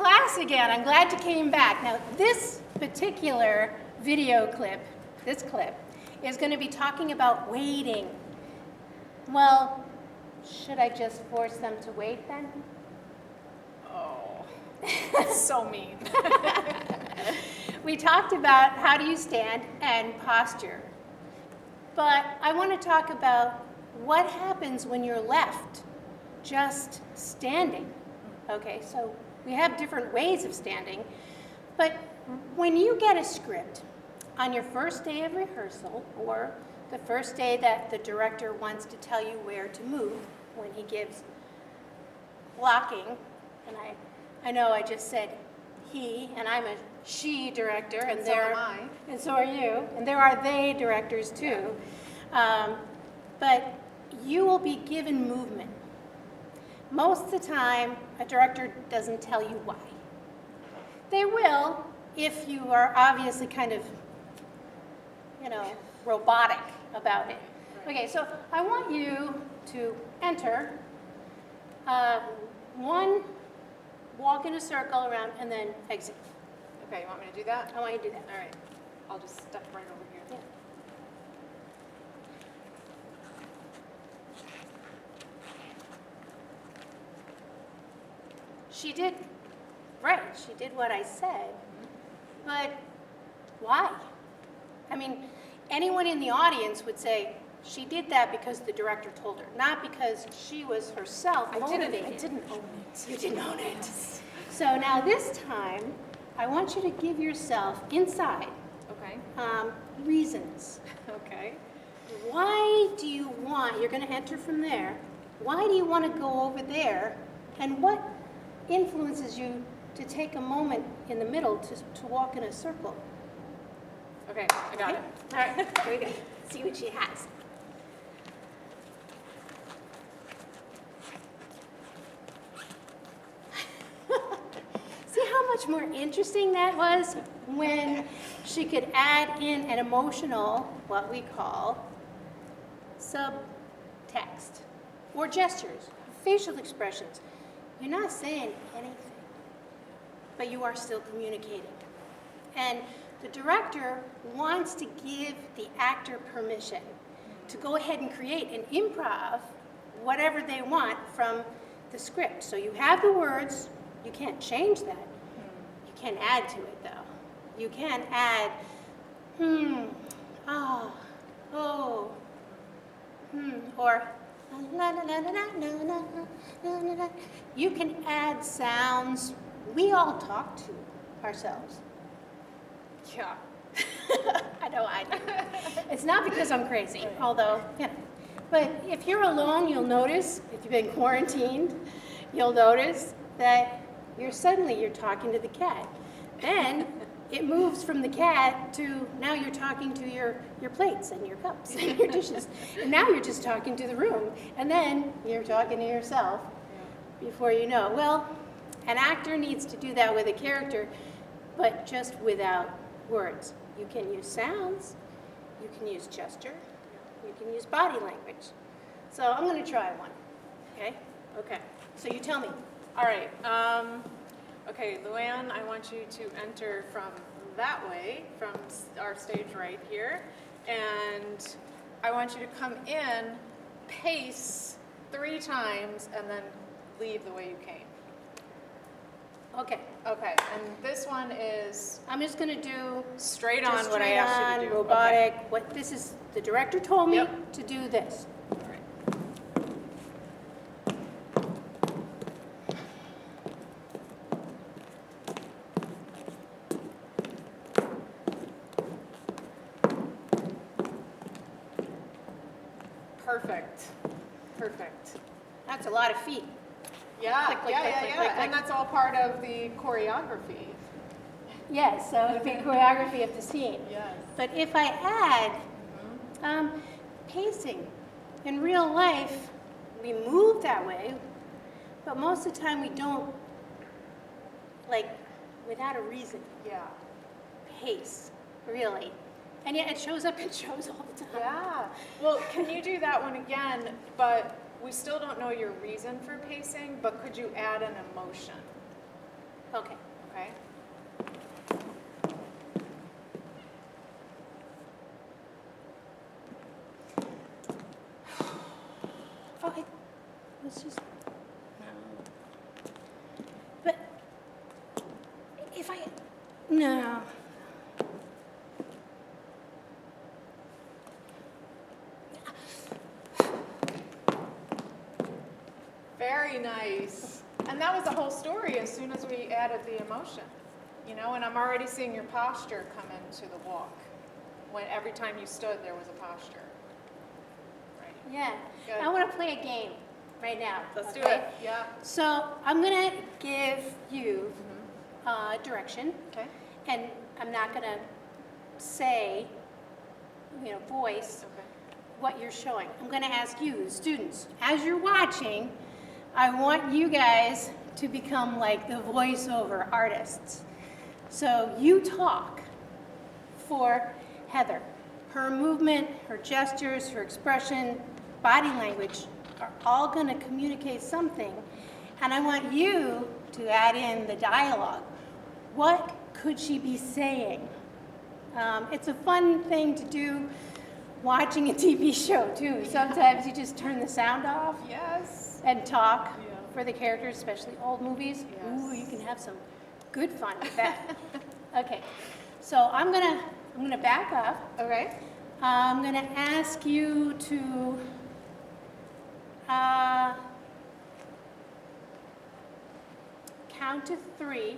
class again. I'm glad you came back. Now, this particular video clip, this clip, is going to be talking about waiting. Well, should I just force them to wait then? Oh, that's so mean. We talked about how do you stand and posture. But I want to talk about what happens when you're left just standing. Okay, so we have different ways of standing, but when you get a script on your first day of rehearsal or the first day that the director wants to tell you where to move when he gives blocking, and I know I just said he, and I'm a she director, and so am I. And so are you, and there are they directors too. But you will be given movement. Most of the time, a director doesn't tell you why. They will if you are obviously kind of, robotic about it. Okay, so I want you to enter one, walk in a circle around, and then exit. Okay, you want me to do that? I want you to do that. All right. I'll just step right over here. Yeah. She did, right, she did what I said, but why? I mean, anyone in the audience would say, she did that because the director told her, not because she was herself motivated. I didn't own it. You didn't own it. So now this time, I want you to give yourself inside Okay. reasons. Okay. Why do you want, you're going to enter from there, why do you want to go over there, and what influences you to take a moment in the middle to walk in a circle? Okay, I got it. All right, here we go. See what she has. See how much more interesting that was when she could add in an emotional, what we call, subtext, or gestures, facial expressions. You're not saying anything, but you are still communicating. And the director wants to give the actor permission to go ahead and create an improv, whatever they want from the script. So you have the words, you can't change that. You can add to it though. You can add, or la la la la la la la la la. You can add sounds. We all talk to ourselves. Yeah. I know I do. It's not because I'm crazy, although, But if you're alone, you'll notice, if you've been quarantined, you'll notice that you're talking to the cat. Then it moves from the cat to now you're talking to your plates and your cups and your dishes. And now you're just talking to the room. And then you're talking to yourself before you know. Well, an actor needs to do that with a character, but just without words. You can use sounds, you can use gesture, you can use body language. So I'm going to try one, okay? Okay. So you tell me. All right. Okay, Luann, I want you to enter from that way, from our stage right here. And I want you to come in, pace 3 times, and then leave the way you came. Okay. Okay, and this one is I'm just going to do straight on what I asked you to do. robotic. Okay. What this is, the director told me Yep. to do this. All right. Perfect. Perfect. That's a lot of feet. Yeah, Click, click, yeah, click, yeah, click, yeah. click, click. And that's all part of the choreography. Yes, so it'd be choreography of the scene. Yes. But if I add pacing, in real life, we move that way, but most of the time we don't, like, without a reason, Yeah. pace, really. And yet it shows up in shows all the time. Yeah. Well, can you do that one again, but we still don't know your reason for pacing, but could you add an emotion? Okay. Okay? Okay. Let's just. But if I. No. Very nice. And that was the whole story as soon as we added the emotion. You know, and I'm already seeing your posture come into the walk. When every time you stood, there was a posture. Right. Yeah. Good. I want to play a game right now. Let's do okay? it. Yeah. So I'm going to give you direction, Okay. and I'm not going to say, voice Okay. what you're showing. I'm going to ask you, the students, as you're watching, I want you guys to become like the voiceover artists. So you talk for Heather. Her movement, her gestures, her expression, body language are all going to communicate something. And I want you to add in the dialogue. What could she be saying? It's a fun thing to do watching a TV show too. Sometimes you just turn the sound off Yes. and talk Yeah. for the characters, especially old movies. Yes. Ooh, you can have some good fun with that. Okay, so I'm gonna back up. Okay. I'm gonna ask you to count to 3,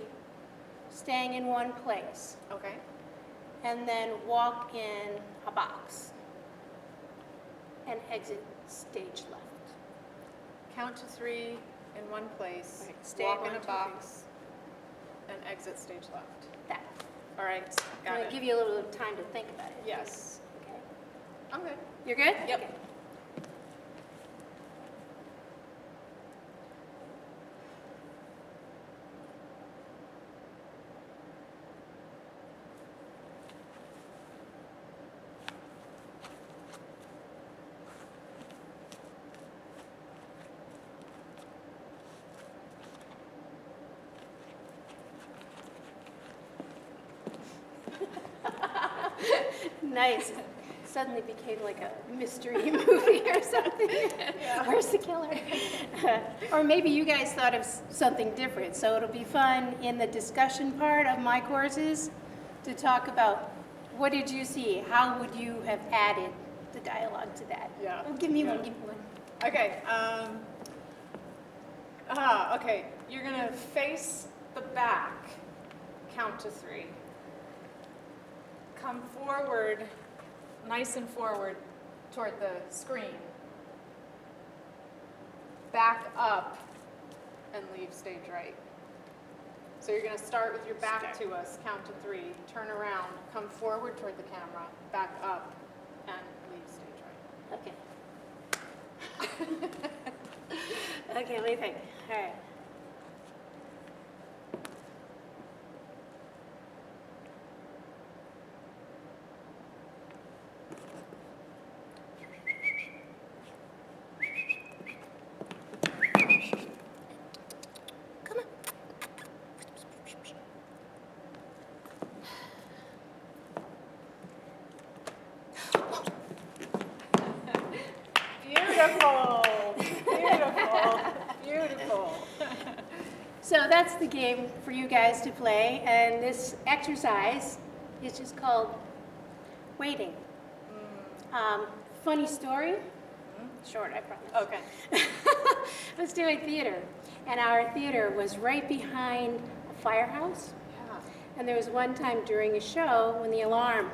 staying in one place, Okay. and then walk in a box and exit stage left. Count to 3 in one place. Right. Stay Walk at in 1, a 2, box. And exit stage left. That. All right. I'm Got gonna it. give you a little time to think about it. Yes. Okay. I'm good. You're good? Yep. Okay. Nice. Suddenly became like a mystery movie or something. Yeah. Where's the killer? Or maybe you guys thought of something different. So it'll be fun in the discussion part of my courses to talk about what did you see? How would you have added the dialogue to that? Yeah. Oh, give me Yeah. one, give me one. Okay. Okay. You're gonna face the back. Count to 3. Come forward, nice and forward toward the screen. Back up and leave stage right. So you're gonna start with your back to us. Count to 3. Turn around. Come forward toward the camera. Back up and leave stage right. Okay. Okay, let me think. All right. Come on. Beautiful. Beautiful. Beautiful. So that's the game for you guys to play, and this exercise is just called waiting. Funny story, short, I promise. Okay. I was doing theater, and our theater was right behind a firehouse, Yeah. and there was one time during a show when the alarm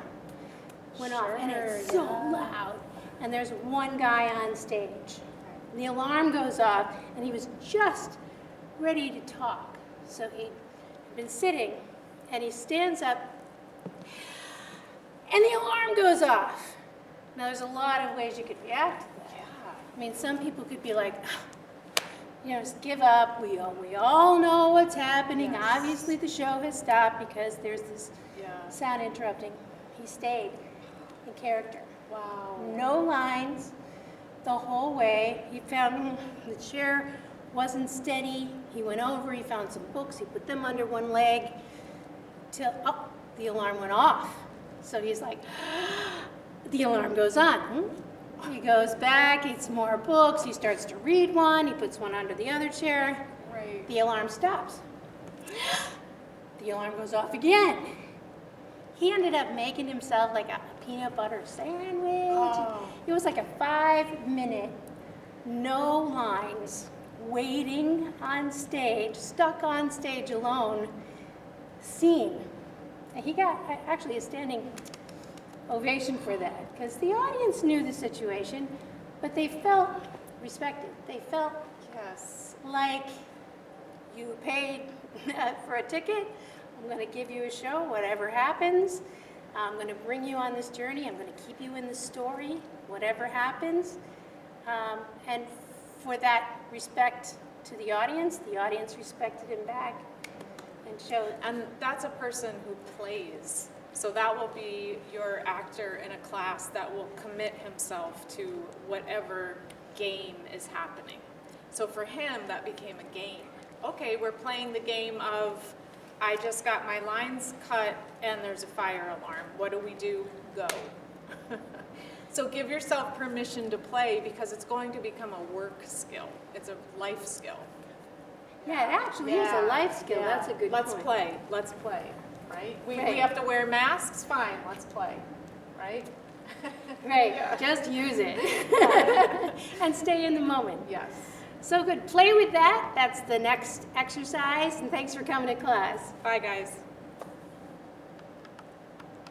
went off, and it's so loud, and there's one guy on stage. And the alarm goes off, and he was just ready to talk. So he'd been sitting, and he stands up, and the alarm goes off. Now, there's a lot of ways you could react to that. Yeah. I mean, some people could be like, just give up. We all know what's happening. Yes. Obviously, the show has stopped because there's this Yeah. sound interrupting. He stayed in character. Wow. No lines the whole way. He found the chair wasn't steady. He went over, he found some books, he put them under one leg, till, oh, the alarm went off. So he's like, the alarm goes on. He goes back, eats more books, he starts to read one, he puts one under the other chair. Right. The alarm stops. The alarm goes off again. He ended up making himself like a peanut butter sandwich. Oh. It was like a 5-minute, no lines, waiting on stage, stuck on stage alone scene. And he got actually a standing ovation for that because the audience knew the situation, but they felt respected. They felt Yes. like you paid for a ticket. I'm going to give you a show, whatever happens. I'm going to bring you on this journey. I'm going to keep you in the story, whatever happens. And for that respect to the audience respected him back and showed. And that's a person who plays. So that will be your actor in a class that will commit himself to whatever game is happening. So for him, that became a game. Okay, we're playing the game of, I just got my lines cut and there's a fire alarm. What do we do? Go. So give yourself permission to play because it's going to become a work skill. It's a life skill. Yeah, it actually is a life skill. Yeah. That's a good Let's point. play. Let's play. Right? We Right. have to wear masks? Fine, let's play. Right? Right, Yeah. just use it. And stay in the moment. Yes. So good. Play with that. That's the next exercise. And thanks for coming to class. Bye, guys.